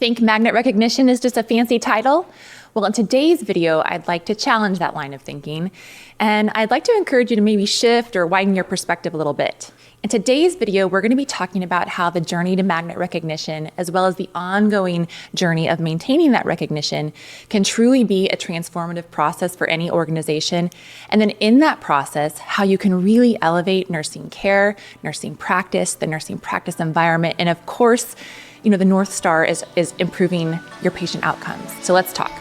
Think magnet recognition is just a fancy title? Well, in today's video, I'd like to challenge that line of thinking, and I'd like to encourage you to maybe shift or widen your perspective a little bit. In today's video, we're going to be talking about how the journey to magnet recognition, as well as the ongoing journey of maintaining that recognition, can truly be a transformative process for any organization. And then in that process, how you can really elevate nursing care, nursing practice, the nursing practice environment, and of course, the North Star is improving your patient outcomes. So let's talk.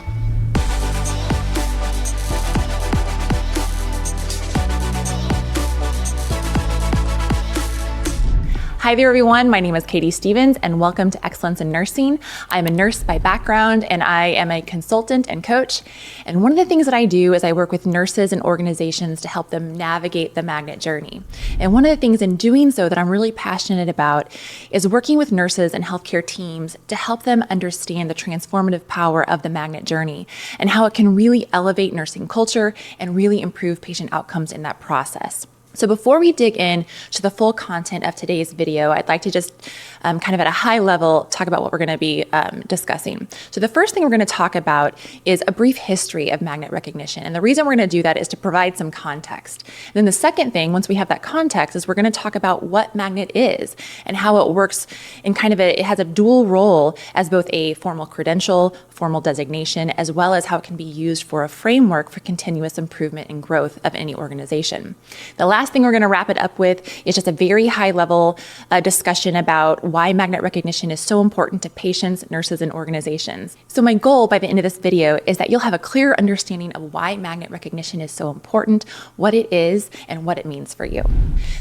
Hi there, everyone. My name is Katie Stevens, and welcome to Excellence in Nursing. I'm a nurse by background, and I am a consultant and coach. And one of the things that I do is I work with nurses and organizations to help them navigate the magnet journey. And one of the things in doing so that I'm really passionate about is working with nurses and healthcare teams to help them understand the transformative power of the magnet journey and how it can really elevate nursing culture and really improve patient outcomes in that process. So before we dig in to the full content of today's video, I'd like to just kind of at a high level talk about what we're going to be discussing. So the first thing we're going to talk about is a brief history of magnet recognition. And the reason we're going to do that is to provide some context. And then the second thing, once we have that context, is we're going to talk about what magnet is and how it works in it has a dual role as both a formal credential, formal designation, as well as how it can be used for a framework for continuous improvement and growth of any organization. The last thing we're going to wrap it up with is just a very high level discussion about why magnet recognition is so important to patients, nurses, and organizations. So my goal by the end of this video is that you'll have a clear understanding of why magnet recognition is so important, what it is, and what it means for you.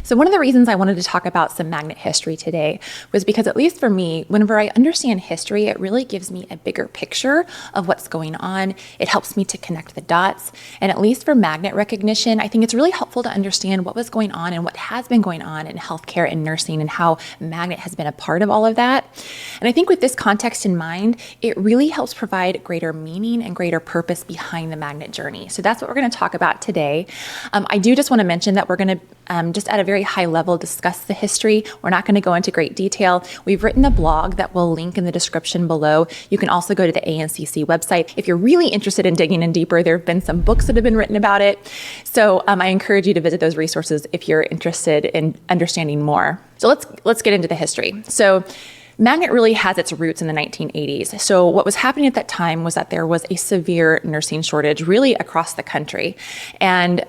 So one of the reasons I wanted to talk about some magnet history today was because, at least for me, whenever I understand history, it really gives me a bigger picture of what's going on. It helps me to connect the dots. And at least for magnet recognition, I think it's really helpful to understand what was going on and what has been going on in healthcare and nursing and how magnet has been a part of all of that. And I think with this context in mind, it really helps provide greater meaning and greater purpose behind the magnet journey. So that's what we're going to talk about today. I do just want to mention that we're going to just at a very high level discuss the history. We're not going to go into great detail. We've written a blog that we'll link in the description below. You can also go to the ANCC website. If you're really interested in digging in deeper, there have been some books that have been written about it. So I encourage you to visit those resources if you're interested in understanding more. So let's get into the history. So magnet really has its roots in the 1980s. So what was happening at that time was that there was a severe nursing shortage really across the country. And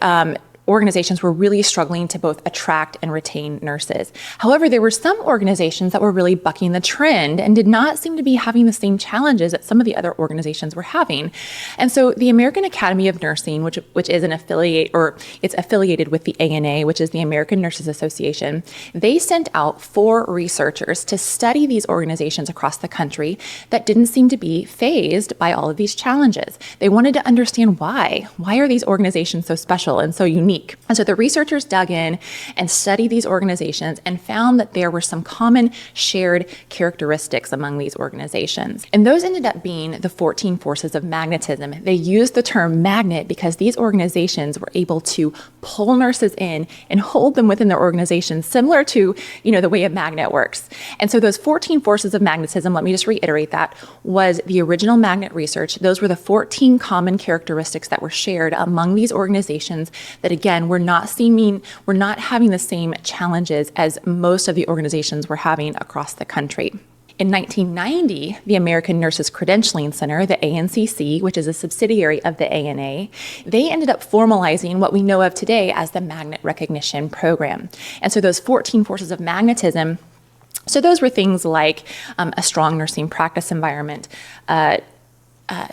organizations were really struggling to both attract and retain nurses. However, there were some organizations that were really bucking the trend and did not seem to be having the same challenges that some of the other organizations were having. And so the American Academy of Nursing, which is an affiliate, or it's affiliated with the ANA, which is the American Nurses Association, they sent out 4 researchers to study these organizations across the country that didn't seem to be fazed by all of these challenges. They wanted to understand why. Why are these organizations so special and so unique? And so the researchers dug in and studied these organizations and found that there were some common shared characteristics among these organizations. And those ended up being the 14 forces of magnetism. They used the term magnet because these organizations were able to pull nurses in and hold them within their organization, similar to, the way a magnet works. And so those 14 forces of magnetism, let me just reiterate that, was the original magnet research. Those were the 14 common characteristics that were shared among these organizations that, again, we're not having the same challenges as most of the organizations were having across the country. In 1990, the American Nurses Credentialing Center, the ANCC, which is a subsidiary of the ANA, they ended up formalizing what we know of today as the Magnet Recognition Program. And so those 14 forces of magnetism, so those were things like a strong nursing practice environment,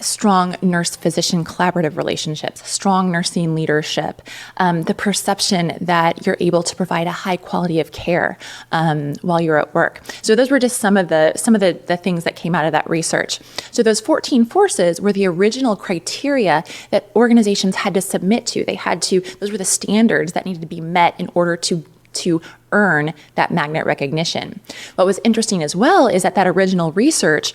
strong nurse-physician collaborative relationships, strong nursing leadership, the perception that you're able to provide a high quality of care while you're at work. So those were just some of the things that came out of that research. So those 14 forces were the original criteria that organizations had to submit to. Those were the standards that needed to be met in order to earn that magnet recognition. What was interesting as well is that original research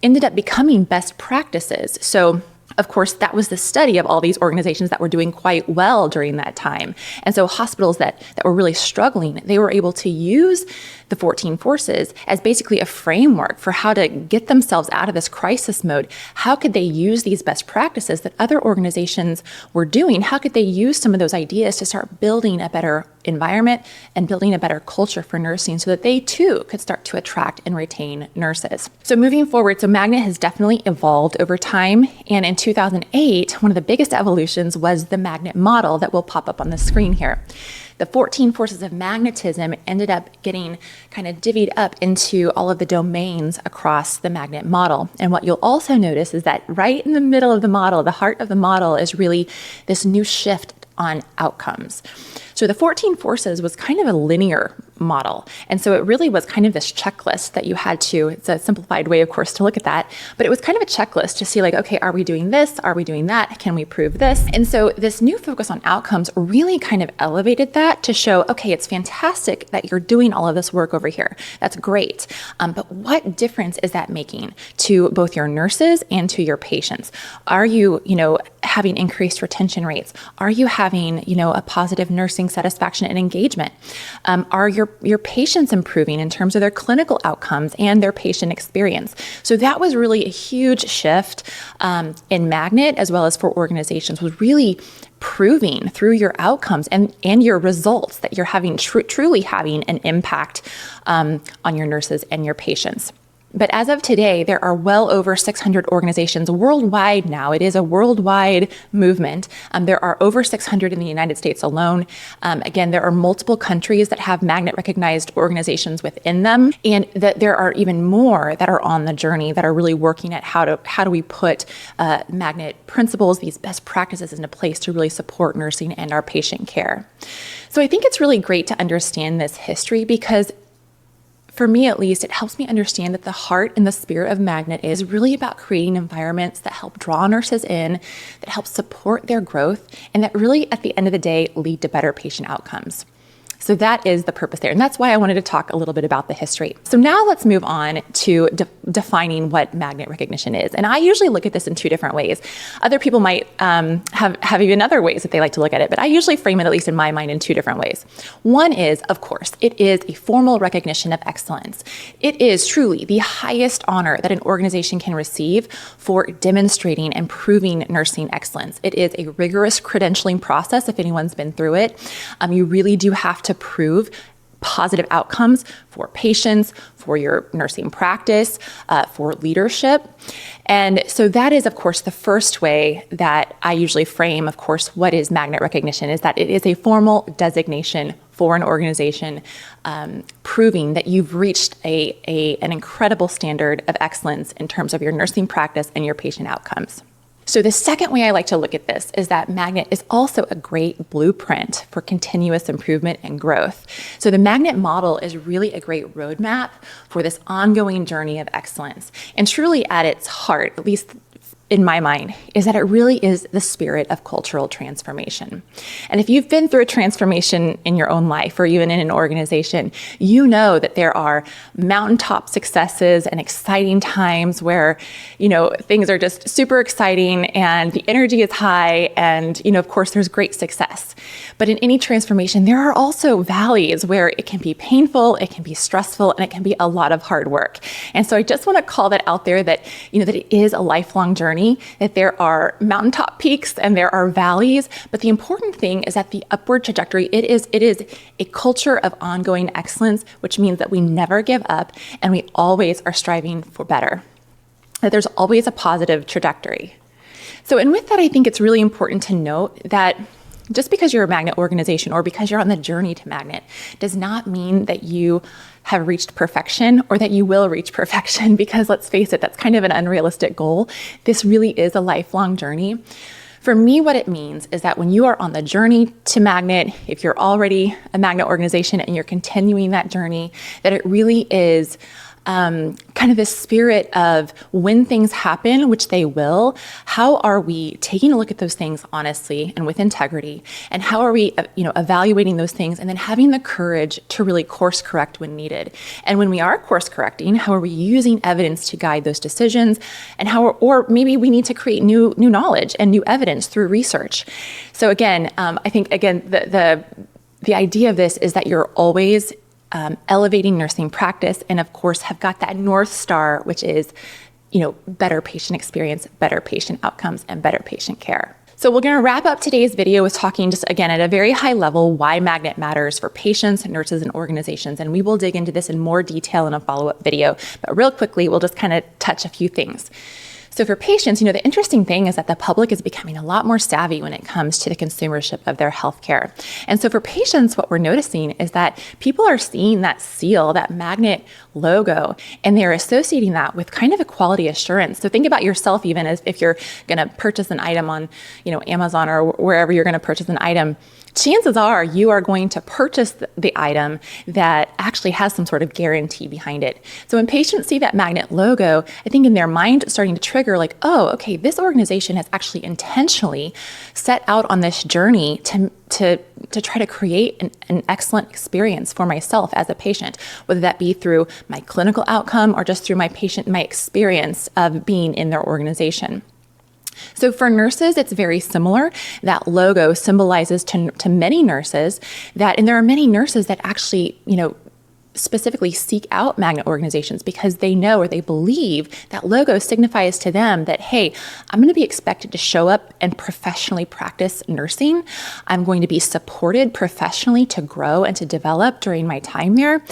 ended up becoming best practices. So Of course, that was the study of all these organizations that were doing quite well during that time. And so hospitals that were really struggling, they were able to use the 14 forces as basically a framework for how to get themselves out of this crisis mode. How could they use these best practices that other organizations were doing? How could they use some of those ideas to start building a better environment and building a better culture for nursing so that they too could start to attract and retain nurses? So moving forward, so Magnet has definitely evolved over time. And in 2008, one of the biggest evolutions was the Magnet model that will pop up on the screen here. The 14 forces of magnetism ended up getting kind of divvied up into all of the domains across the Magnet model. And what you'll also notice is that right in the middle of the model, the heart of the model, is really this new shift on outcomes. So the 14 forces was kind of a linear model. And so it really was kind of this checklist that you had to, it's a simplified way, of course, to look at that, but it was kind of a checklist to see like, okay, are we doing this? Are we doing that? Can we prove this? And so this new focus on outcomes really kind of elevated that to show, okay, it's fantastic that you're doing all of this work over here. That's great. But what difference is that making to both your nurses and to your patients? Are you, having increased retention rates? Are you having, a positive nursing satisfaction and engagement? Are your patients improving in terms of their clinical outcomes and their patient experience? So that was really a huge shift in Magnet, as well as for organizations, was really proving through your outcomes and your results that you're having truly having an impact on your nurses and your patients. But as of today, there are well over 600 organizations worldwide now. It is a worldwide movement. There are over 600 in the United States alone. Again, there are multiple countries that have Magnet-recognized organizations within them, and that there are even more that are on the journey that are really working at how do we put Magnet principles, these best practices into place to really support nursing and our patient care. So I think it's really great to understand this history because for me, at least, it helps me understand that the heart and the spirit of Magnet is really about creating environments that help draw nurses in, that help support their growth, and that really, at the end of the day, lead to better patient outcomes. So that is the purpose there. And that's why I wanted to talk a little bit about the history. So now let's move on to defining what Magnet recognition is. And I usually look at this in two different ways. Other people might have even other ways that they like to look at it, but I usually frame it, at least in my mind, in two different ways. One is, of course, it is a formal recognition of excellence. It is truly the highest honor that an organization can receive for demonstrating and proving nursing excellence. It is a rigorous credentialing process, if anyone's been through it. You really do have to prove positive outcomes for patients, for your nursing practice, for leadership. And so that is, of course, the first way that I usually frame, of course, what is Magnet recognition, is that it is a formal designation for an organization, proving that you've reached an incredible standard of excellence in terms of your nursing practice and your patient outcomes. So the second way I like to look at this is that Magnet is also a great blueprint for continuous improvement and growth. So the Magnet model is really a great roadmap for this ongoing journey of excellence. And truly at its heart, at least in my mind, is that it really is the spirit of cultural transformation. And if you've been through a transformation in your own life or even in an organization, you know that there are mountaintop successes and exciting times where, things are just super exciting and the energy is high and, of course, there's great success. But in any transformation, there are also valleys where it can be painful, it can be stressful, and it can be a lot of hard work. And so I just want to call that out there that, that it is a lifelong journey, that there are mountaintop peaks and there are valleys, but the important thing is that the upward trajectory, it is a culture of ongoing excellence, which means that we never give up and we always are striving for better, that there's always a positive trajectory. So, and with that, I think it's really important to note that just because you're a Magnet organization or because you're on the journey to Magnet does not mean that you have reached perfection or that you will reach perfection, because let's face it, that's kind of an unrealistic goal. This really is a lifelong journey. For me, what it means is that when you are on the journey to Magnet, if you're already a Magnet organization and you're continuing that journey, that it really is kind of this spirit of when things happen, which they will, how are we taking a look at those things honestly and with integrity? And how are we, evaluating those things and then having the courage to really course correct when needed? And when we are course correcting, how are we using evidence to guide those decisions? And or maybe we need to create new knowledge and new evidence through research. So again, I think the idea of this is that you're always elevating nursing practice, and of course have got that North Star, which is, better patient experience, better patient outcomes, and better patient care. So we're going to wrap up today's video with talking just again at a very high level why Magnet matters for patients, nurses, and organizations. And we will dig into this in more detail in a follow-up video. But real quickly, we'll just kind of touch a few things. So for patients, the interesting thing is that the public is becoming a lot more savvy when it comes to the consumership of their healthcare. And so for patients, what we're noticing is that people are seeing that seal, that Magnet logo, and they're associating that with kind of a quality assurance. So think about yourself even as if you're going to purchase an item on, Amazon or wherever you're going to purchase an item. Chances are you are going to purchase the item that actually has some sort of guarantee behind it. So when patients see that Magnet logo, I think in their mind it's starting to trigger like, oh, okay, this organization has actually intentionally set out on this journey to try to create an excellent experience for myself as a patient, whether that be through my clinical outcome or just through my experience of being in their organization. So for nurses, it's very similar. That logo symbolizes to many nurses that, and there are many nurses that actually, specifically seek out Magnet organizations because they know or they believe that logo signifies to them that, hey, I'm going to be expected to show up and professionally practice nursing. I'm going to be supported professionally to grow and to develop during my time there.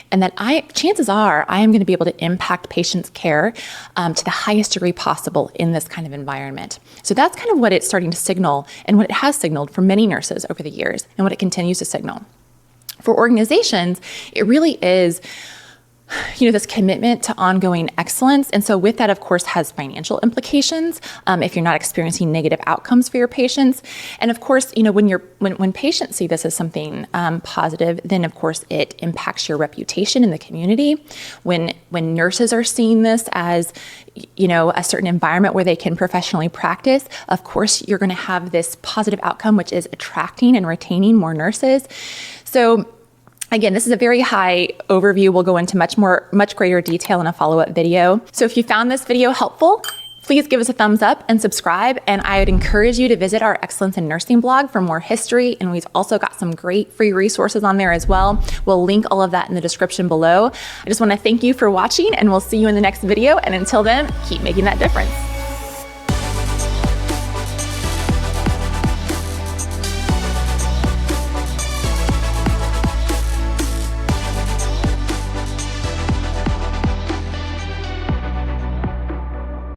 And that chances are I am going to be able to impact patients' care to the highest degree possible in this kind of environment. So that's kind of what it's starting to signal and what it has signaled for many nurses over the years and what it continues to signal. For organizations, it really is, this commitment to ongoing excellence. And so with that, of course, has financial implications if you're not experiencing negative outcomes for your patients. And of course, when patients see this as something positive, then of course it impacts your reputation in the community. When nurses are seeing this as a certain environment where they can professionally practice, of course, you're going to have this positive outcome, which is attracting and retaining more nurses. So again, this is a very high overview. We'll go into much greater detail in a follow-up video. So if you found this video helpful, please give us a thumbs up and subscribe. And I would encourage you to visit our Excellence in Nursing blog for more history. And we've also got some great free resources on there as well. We'll link all of that in the description below. I just want to thank you for watching, and we'll see you in the next video. And until then, keep making that difference.